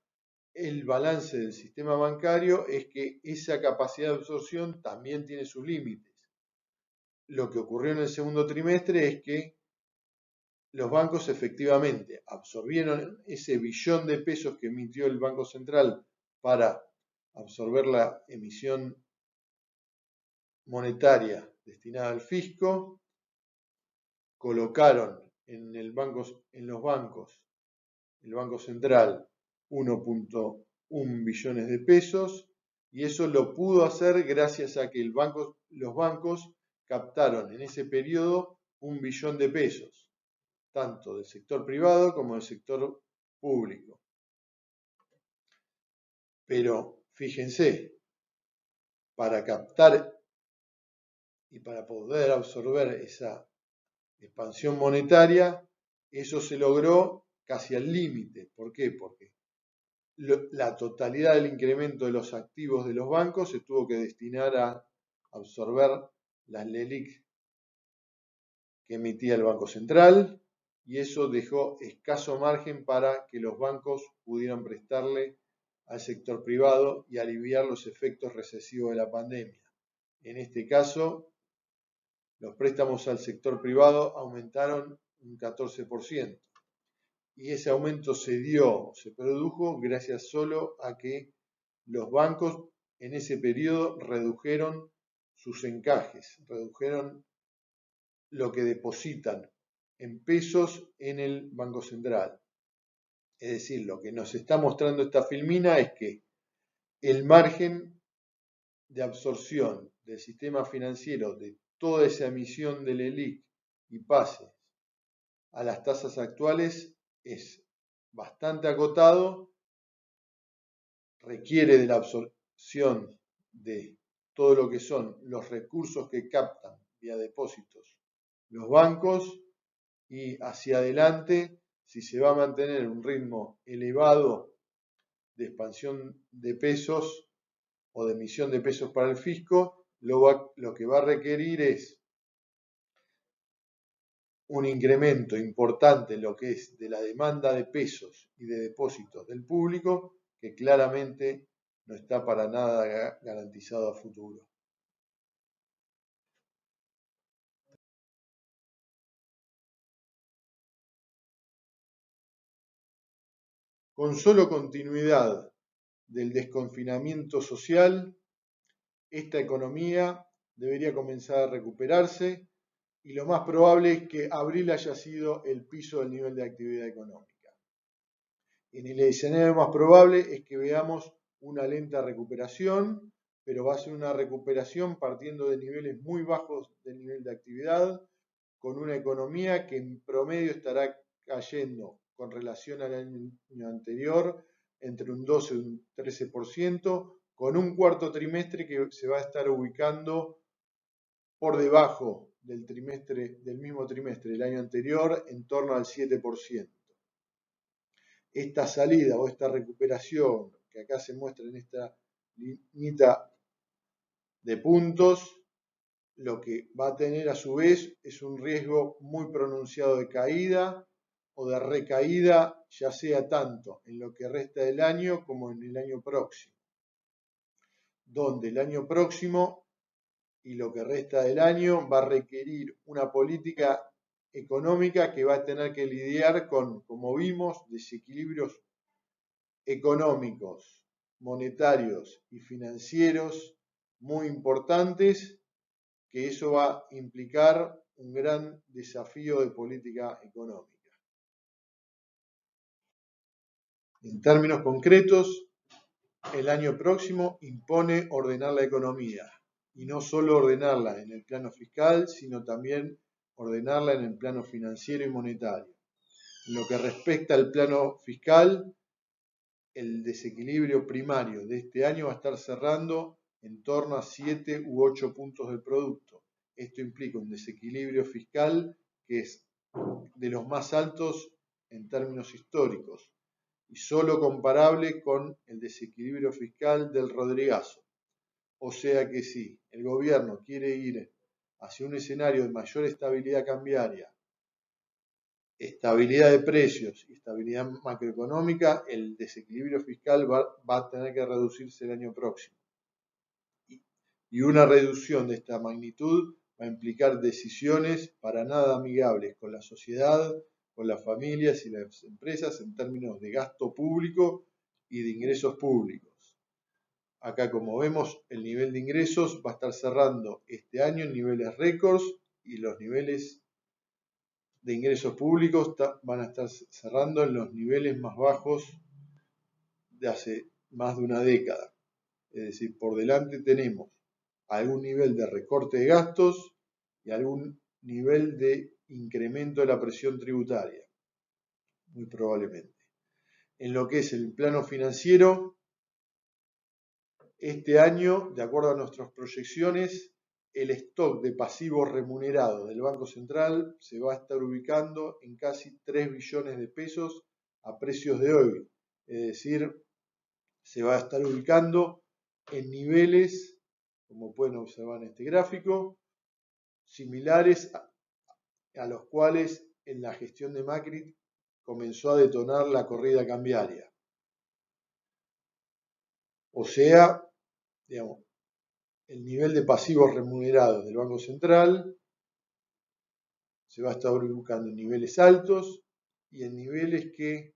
el balance del sistema bancario es que esa capacidad de absorción también tiene sus límites. Lo que ocurrió en el segundo trimestre es que los bancos efectivamente absorbieron ese billón de pesos que emitió el Banco Central para absorber la emisión monetaria destinada al fisco, colocaron en los bancos, el Banco Central, 1.1 billones de pesos, y eso lo pudo hacer gracias a que los bancos captaron en ese periodo 1 billón de pesos, tanto del sector privado como del sector público. Pero fíjense, para captar y para poder absorber esa expansión monetaria, eso se logró casi al límite. ¿Por qué? Porque la totalidad del incremento de los activos de los bancos se tuvo que destinar a absorber las LELIQ que emitía el Banco Central, y eso dejó escaso margen para que los bancos pudieran prestarle al sector privado y aliviar los efectos recesivos de la pandemia. En este caso, los préstamos al sector privado aumentaron un 14%. Y ese aumento se produjo gracias solo a que los bancos en ese periodo redujeron sus encajes, redujeron lo que depositan en pesos en el Banco Central. Es decir, lo que nos está mostrando esta filmina es que el margen de absorción del sistema financiero de toda esa emisión del ELIC y pases a las tasas actuales es bastante acotado, requiere de la absorción de todo lo que son los recursos que captan vía depósitos los bancos, y hacia adelante, si se va a mantener un ritmo elevado de expansión de pesos o de emisión de pesos para el fisco, lo que va a requerir es un incremento importante en lo que es de la demanda de pesos y de depósitos del público, que claramente no está para nada garantizado a futuro. Con solo continuidad del desconfinamiento social, esta economía debería comenzar a recuperarse y lo más probable es que abril haya sido el piso del nivel de actividad económica. En el escenario más probable es que veamos una lenta recuperación, pero va a ser una recuperación partiendo de niveles muy bajos del nivel de actividad, con una economía que en promedio estará cayendo con relación al año anterior entre un 12 y un 13%, con un cuarto trimestre que se va a estar ubicando por debajo del mismo trimestre del año anterior, en torno al 7%. Esta salida o esta recuperación que acá se muestra en esta linita de puntos, lo que va a tener a su vez es un riesgo muy pronunciado de caída o de recaída, ya sea tanto en lo que resta del año como en el año próximo, donde el año próximo y lo que resta del año va a requerir una política económica que va a tener que lidiar con, como vimos, desequilibrios económicos, monetarios y financieros muy importantes, que eso va a implicar un gran desafío de política económica. En términos concretos, el año próximo impone ordenar la economía, y no solo ordenarla en el plano fiscal, sino también ordenarla en el plano financiero y monetario. En lo que respecta al plano fiscal, el desequilibrio primario de este año va a estar cerrando en torno a 7 u 8 puntos del producto. Esto implica un desequilibrio fiscal que es de los más altos en términos históricos y solo comparable con el desequilibrio fiscal del Rodrigazo. O sea que si el gobierno quiere ir hacia un escenario de mayor estabilidad cambiaria, estabilidad de precios y estabilidad macroeconómica, el desequilibrio fiscal va a tener que reducirse el año próximo. Y una reducción de esta magnitud va a implicar decisiones para nada amigables con la sociedad, con las familias y las empresas en términos de gasto público y de ingresos públicos. Acá, como vemos, el nivel de ingresos va a estar cerrando este año en niveles récords y los niveles de ingresos públicos van a estar cerrando en los niveles más bajos de hace más de una década. Es decir, por delante tenemos algún nivel de recorte de gastos y algún nivel de incremento de la presión tributaria, muy probablemente. En lo que es el plano financiero, este año, de acuerdo a nuestras proyecciones, el stock de pasivos remunerados del Banco Central se va a estar ubicando en casi 3 billones de pesos a precios de hoy. Es decir, se va a estar ubicando en niveles, como pueden observar en este gráfico, similares a los cuales en la gestión de Macri comenzó a detonar la corrida cambiaria. O sea, digamos, el nivel de pasivos remunerados del Banco Central se va a estar ubicando en niveles altos y en niveles que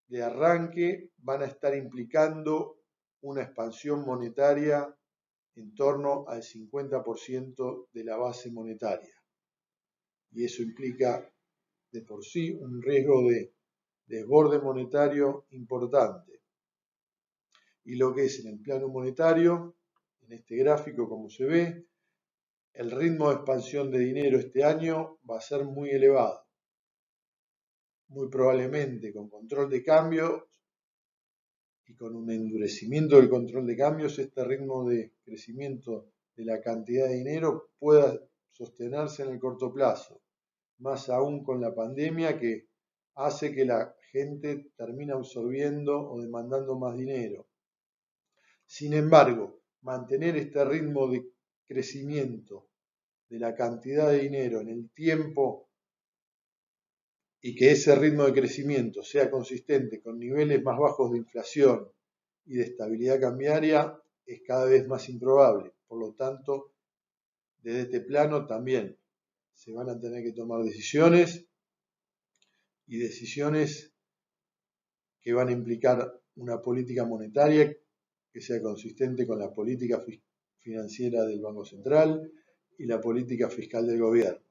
de arranque van a estar implicando una expansión monetaria en torno al 50% de la base monetaria. Y eso implica de por sí un riesgo de desborde monetario importante. Y lo que es en el plano monetario, en este gráfico como se ve, el ritmo de expansión de dinero este año va a ser muy elevado. Muy probablemente con control de cambios y con un endurecimiento del control de cambios, este ritmo de crecimiento de la cantidad de dinero pueda sostenerse en el corto plazo, más aún con la pandemia que hace que la gente termine absorbiendo o demandando más dinero. Sin embargo, mantener este ritmo de crecimiento de la cantidad de dinero en el tiempo y que ese ritmo de crecimiento sea consistente con niveles más bajos de inflación y de estabilidad cambiaria es cada vez más improbable. Por lo tanto, desde este plano también se van a tener que tomar decisiones y decisiones que van a implicar una política monetaria que sea consistente con la política financiera del Banco Central y la política fiscal del gobierno.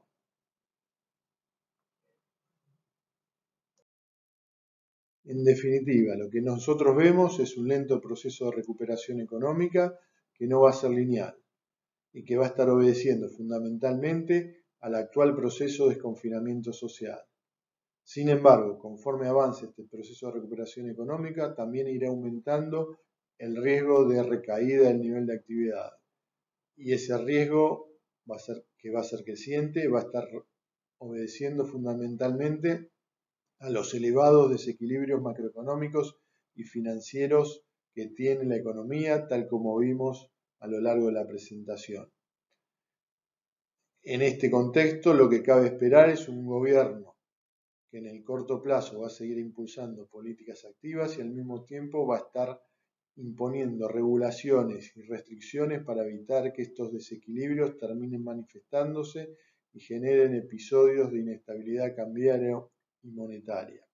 En definitiva, lo que nosotros vemos es un lento proceso de recuperación económica que no va a ser lineal y que va a estar obedeciendo fundamentalmente al actual proceso de desconfinamiento social. Sin embargo, conforme avance este proceso de recuperación económica, también irá aumentando el riesgo de recaída del nivel de actividad. Y ese riesgo va a ser creciente, va a estar obedeciendo fundamentalmente a los elevados desequilibrios macroeconómicos y financieros que tiene la economía, tal como vimos a lo largo de la presentación. En este contexto, lo que cabe esperar es un gobierno que en el corto plazo va a seguir impulsando políticas activas y al mismo tiempo va a estar imponiendo regulaciones y restricciones para evitar que estos desequilibrios terminen manifestándose y generen episodios de inestabilidad cambiaria y monetaria.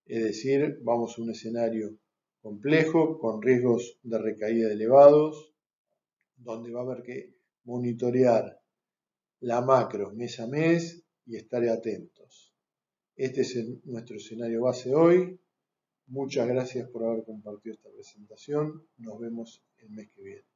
Es decir, vamos a un escenario complejo, con riesgos de recaída elevados, donde va a haber que monitorear la macro mes a mes y estar atentos. Este es nuestro escenario base hoy. Muchas gracias por haber compartido esta presentación. Nos vemos el mes que viene.